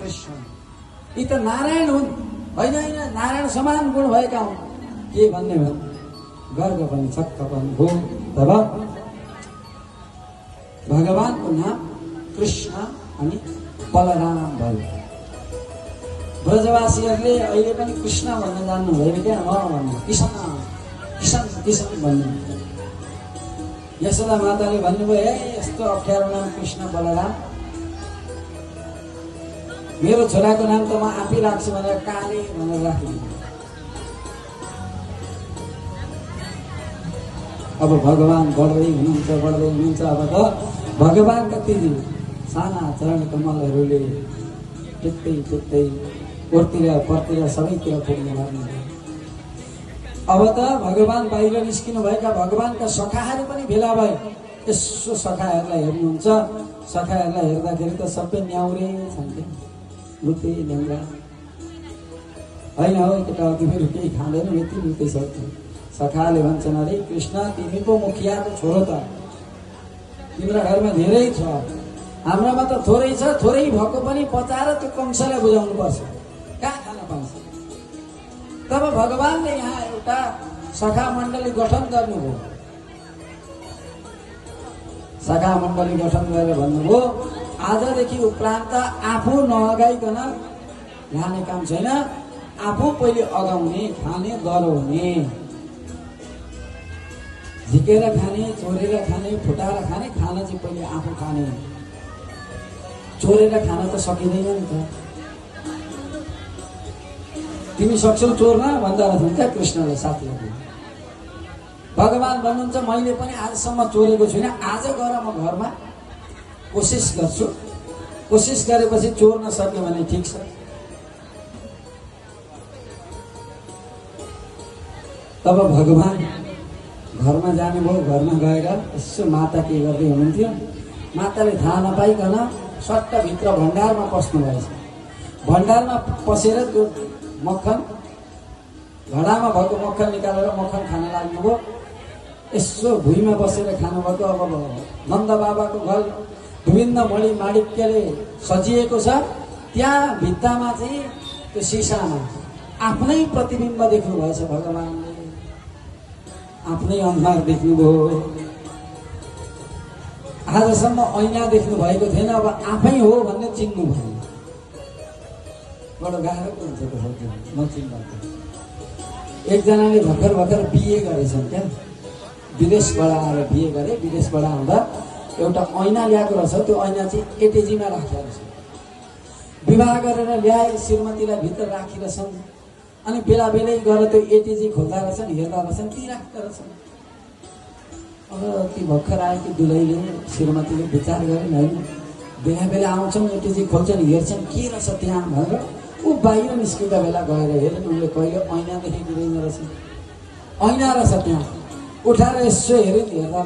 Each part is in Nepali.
कृष्ण। यी त नारायण हुन्, होइन होइन, नारायण समान गुण भएका हुन्। के भन्ने भने गर्ग पनि छक्क पनि हो। तब भगवानको नाम कृष्ण अनि बलराम भयो। ब्रजवासीहरूले अहिले पनि कृष्ण भन्न जान्नु हुँदैन क्या, भन्नु किसन किसन किसन भन्नु। यशोदा माताले भन्नुभयो, ए यस्तो अप्ठ्यारो नाम कृष्ण बलराम, मेरो छोराको नाम त म आफै राख्छु भनेर काले भनेर राखिदिनु। अब भगवान बढ्दै हुनुहुन्छ। अब त भगवानका ती साना चरण कमलहरूले टेक्दै ओरतिर परतिर सबैतिर पुग्न लाग्नु। अब त भगवान बाहिर निस्किनु भएका भगवानका सखाहरू पनि भेला भए। यसो सखाहरूलाई हेर्नुहुन्छ, सखाहरूलाई हेर्दाखेरि त सबै न्याउरे छन् क्या, लुते ल्याङ्गा। होइन हो केटा तिमीहरू केही खाँदैन, यति लुते सक्थ्यो। सखाले भन्छन्, अरे कृष्ण तिमी पो मुखियाको छोरो त, तिम्रो घरमा धेरै छ, हाम्रोमा त थोरै छ, थोरै भएको पनि पचाएर त्यो कंसलाई बुझाउनु पर्छ, कहाँ खान पाउँछ। तब भगवानले यहाँ एउटा सखा मण्डली गठन गर्नुभयो। सखा मण्डली गठन गरेर भन्नुभयो, आजदेखि उपरान्त आफू नअगाइकन लाने काम छैन, आफू पहिले अगाउने, खाने गराउने, झिकेर खाने, चोरेर खाने, फुटाएर खाने, खाना चाहिँ पहिले आफू खाने। चोरेर खान त सकिँदैन नि त, तिमी सक्छौ चोर्न भन्दा रहेछन् क्या कृष्णले साथीहरूले। भगवान भन्नुहुन्छ, मैले पनि आजसम्म चोरेको छुइनँ, आज गएर म घरमा कोसिस गर्छु, कोसिस गरेपछि चोर्न सक्यो भने ठिक छ। तब भगवान घरमा जानुभयो। घरमा गएर यसो माता के गर्दै हुनुहुन्थ्यो, माताले थाहा नपाइकन सट्ट भित्र भण्डारमा पस्नु भएछ। भण्डारमा पसेर त्यो मक्खन, घडामा भएको मक्खन निकालेर मक्खन खान लाग्नुभयो। यसो भुइँमा बसेर खानुभएको। अब नन्द बाबाको घर विभिन्न मणि माणिक्यले सजिएको छ, त्यहाँ भित्तामा चाहिँ त्यो सिसामा आफ्नै प्रतिबिम्ब देख्नु भएछ। भगवानले आफ्नै अनुहार देख्नुभयो। आजसम्म ऐना देख्नु भएको थिएन, अब आफै हो भन्ने चिन्नु भयो। बडो गाह्रो हुन्छ त्यो नचिन्दा। एकजनाले भर्खर बिए गरेछन् क्या, विदेशबाट आएर बिए गरे। विदेशबाट आउँदा एउटा ऐना ल्याएको रहेछ, त्यो ऐना चाहिँ एटेजीमा राखेको रहेछ। विवाह गरेर ल्याए, श्रीमतीलाई भित्र राखिरहेछन्। अनि बेला बेलै गएर त्यो एटेजी खोल्दा रहेछन्, हेर्दा रहेछन्, ती राख्दा रहेछन्। अब ती भर्खर आएकी दुलैले, श्रीमतीले विचार गरेन्, होइन बेला बेला आउँछन्, एटेजी खोल्छन्, हेर्छन् के रहेछ त्यहाँ भनेर ऊ बाहिर निस्किँदा बेला गएर हेरेन्। उनले कहिले ऐनादेखि गिर्दैन रहेछ, ऐना रहेछ त्यहाँ। उठाएर यसो हेरेन्, हेर्दा त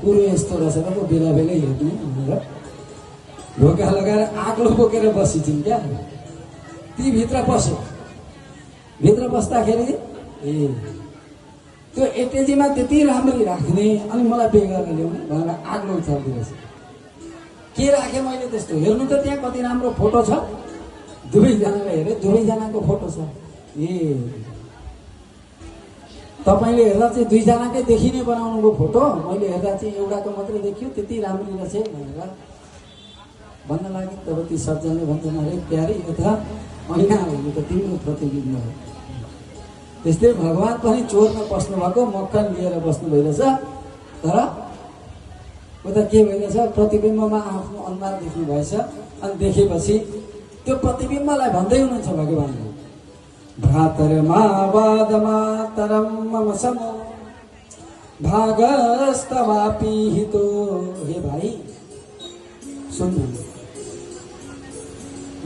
कुरो यस्तो रहेछ र पो बेला बेलै हेर्ने भनेर ढोका लगाएर आग्लो बोकेर बसिन्छन् क्या। ती भित्र पस्यो। भित्र बस्दाखेरि त्यो एटेजीमा त्यति राम्ररी राख्ने, अनि मलाई पे गरेर ल्याउने भनेर आग्लो उचाल्दिरहेछ। के राखेँ मैले त्यस्तो, हेर्नु त त्यहाँ कति राम्रो फोटो छ, दुवैजनाले हेरे, दुवैजनाको फोटो छ। तपाईँले हेर्दा चाहिँ दुईजनाकै देखिने बनाउनुको फोटो, मैले हेर्दा चाहिँ एउटाको मात्रै देखियो, त्यति राम्ररी रहेछ भनेर भन्न लाग्यो। तब ती सज्जनले भन्छन्, अरे प्यारी यो त ऐना हो, यो त तिम्रो प्रतिबिम्ब हो। त्यस्तै भगवान पनि चोरमा पस्नु भएको, मक्खन लिएर बस्नु भइरहेछ। तर उता के भइरहेछ, प्रतिबिम्बमा आफ्नो अनुहार देख्नु भएछ। अनि देखेपछि त्यो प्रतिबिम्बलाई भन्दै हुनुहुन्छ भगवानले, भ्रातरमावादमातरं मम समो भागस्तवापि हितो। हे भाइ सुन्नु,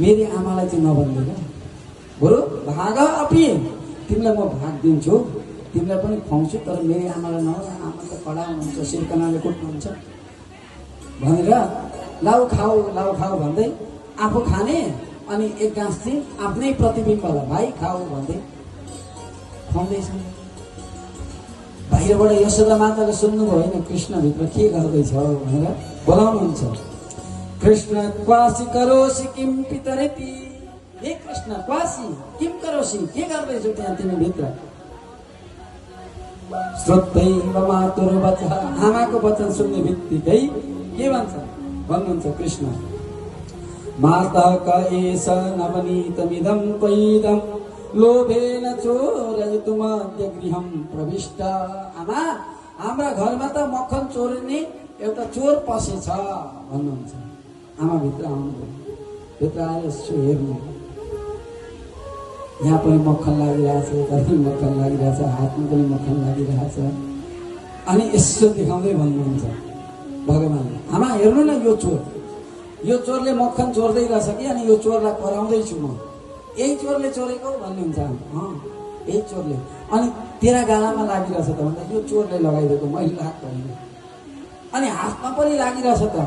मेरी आमालाई चाहिँ नभन्दैन, बरु भाग अपि, तिमीलाई म भाग दिन्छु, तिमीलाई पनि खुवाउँछु, तर मेरी आमालाई नभन, आमा त कडा हुनुहुन्छ, सिर्कनाले कुट्नुहुन्छ भनेर लाउ खाऊ भन्दै आफू खाने, अनि एक गाँस चाहिँ आफ्नै प्रतिबिम्बलाई भाइ खाऊ भन्दै खुवाउँदैछ। बाहिरबाट यशोदा माताले सुन्नुभयो होइन कृष्णभित्र के गर्दैछ भनेर बोलाउनुहुन्छ। कृष्ण क्वासी करोसी किम पितरेति। हे कृष्ण क्वासी किम करोसी, के गर्दैछौ त्यहाँ तिमी भित्र? श्रोतैव मातुर वचः, आमाको वचन सुन्ने बित्तिकै के भन्छ? भन्नुहुन्छ कृष्ण माता का एष नवनीतमिदं त्वयिदं लोभेन चोरयितुमद्य गृहं प्रविष्ट। आमा, हाम्रा घरमा त मक्खन चोर्ने एउटा चोर पसेछ भन्नुहुन्छ। आमा भित्र आउनुभयो, भित्र आएर यसो हेर्नु, यहाँ पनि मक्खन लागिरहेछ, यता पनि मक्खन लागिरहेछ, हातमा पनि मक्खन लागिरहेछ। अनि यसो देखाउँदै भन्नुहुन्छ भगवान्ले, आमा हेर्नु न यो चोरले मक्खन चोर्दै रहेछ कि, अनि यो चोरलाई कराउँदैछु म। यही चोरले चोरेको भन्नुहुन्छ। यही चोरले। अनि तेरा गालामा लागिरहेछ त भन्दा यो चोरले लगाइदिएको, मैले लगाएको होइन। अनि हातमा पनि लागिरहेछ त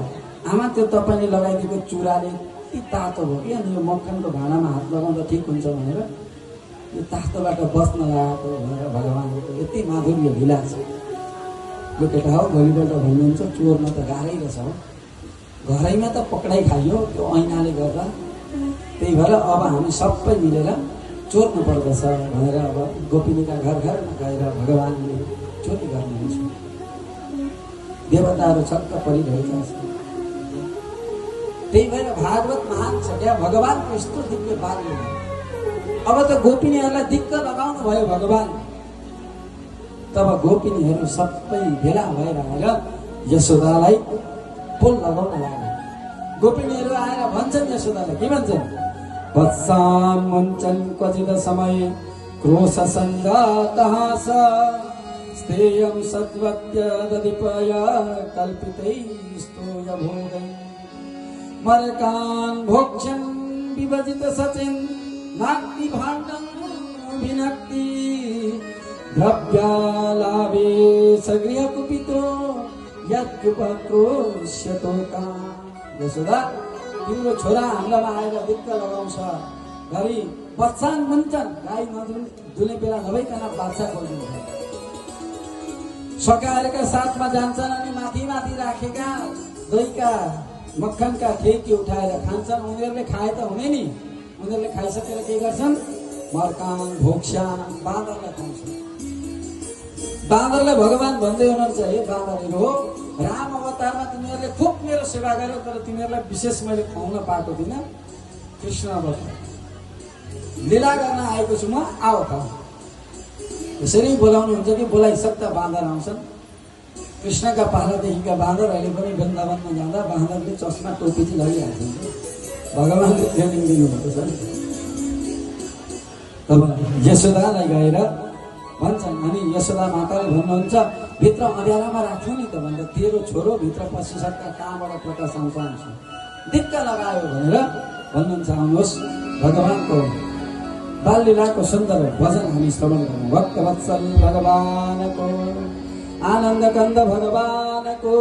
आमा, त्यो तपाईँले लगाइदिएको चुराले यति तातो भयो कि, अनि यो मक्खनको भाँडामा हात लगाउँदा ठिक हुन्छ भनेर यो तातोबाट बस्न लगाएको भनेर भगवान्को यति माधुर्य लीला छ। यो केटा हो भोलिपल्ट भन्नुहुन्छ चोर्न त गाह्रै रहेछ हो, घरैमा त पक्राइ खाइयो त्यो ऐनाले गर्दा, त्यही भएर अब हामी सबै मिलेर चोर्नु पर्दछ भनेर अब गोपिनीका घर घरमा गएर भगवान्ले चोरी गर्नुहुन्छ। देवताहरू छक्क परिरहेका छन्। त्यही भएर भागवत महान छ क्या, भगवान्को यस्तो दिव्य बाल्य। अब त गोपिनीहरूलाई दिक्क लगाउनु भयो भगवान्। तब गोपिनीहरू सबै भेला भएर आएर यशोदालाई पोल लगाउन लाग्यो। गोपिनीहरू आएर भन्छन् यशोदालाई, के भन्छन्? वत्सान् मुञ्चन् क्वचित् समय क्रोश सञ्जातः स स्तेयं सद्वत्य दधिपय कल्पितैस्तोय भोगै मरकान् भोक्ष्यन् विभजित सचिन् नाक्ति भाण्डं विनक्ति द्रव्यालाभे सगृहकुपितो यद्युपक्रोश्यतो का। यशोदा, तिम्रो छोरा हाम्रामा आएर दिक्क लगाउँछ, घरि बच्चान मुन्छन्, गाई नदुने बेला नभइकन बाछा खोल्नुहुन्छ, सकाएरका साथमा जान्छन् अनि माथि माथि राखेका दहीका मक्खनका ठेकी उठाएर खान्छन्। उनीहरूले खाए त हुने नि, उनीहरूले खाइसकेर के गर्छन्? मर्कान भोक्स्यान, बाँदरलाई खान्छन्। बाँदरलाई भगवान् भन्दै हुनुहुन्छ, हे बाँदरहरू हो, राम अवतारमा तिमीहरूले खुब मेरो सेवा गर्यो, तर तिमीहरूलाई विशेष मैले खुवाउन पाएको थिइनँ। कृष्ण अवतार लीला गर्न आएको छु म, आओ त। यसरी बोलाउनुहुन्छ कि बोलाइसक्दा बाँदर आउँछन्। कृष्णका पालादेखिका बाँदर अहिले पनि वृन्दावनमा जाँदा बाँदरले चस्मा टोपी चाहिँ लगिहाल्छन्। भगवान्ले ट्रेनिङ दिनुभएको छ। तब यशोदालाई गएर भन्छन्, अनि यशोदा माताले भन्नुहुन्छ भित्र अँध्यारामा राख्नु नि त भन्दा तेरो छोरो भित्र पसिसक्दा कहाँबाट प्रकाश आउँछ दिक्क लगायो भनेर भन्नुहुन्छ। आउनुहोस् भगवान्को बाललीलाको सुन्दर भजन हामी श्रवण गरौँ। भक्तवत्सल भगवानको, आनन्द कन्द भगवानको।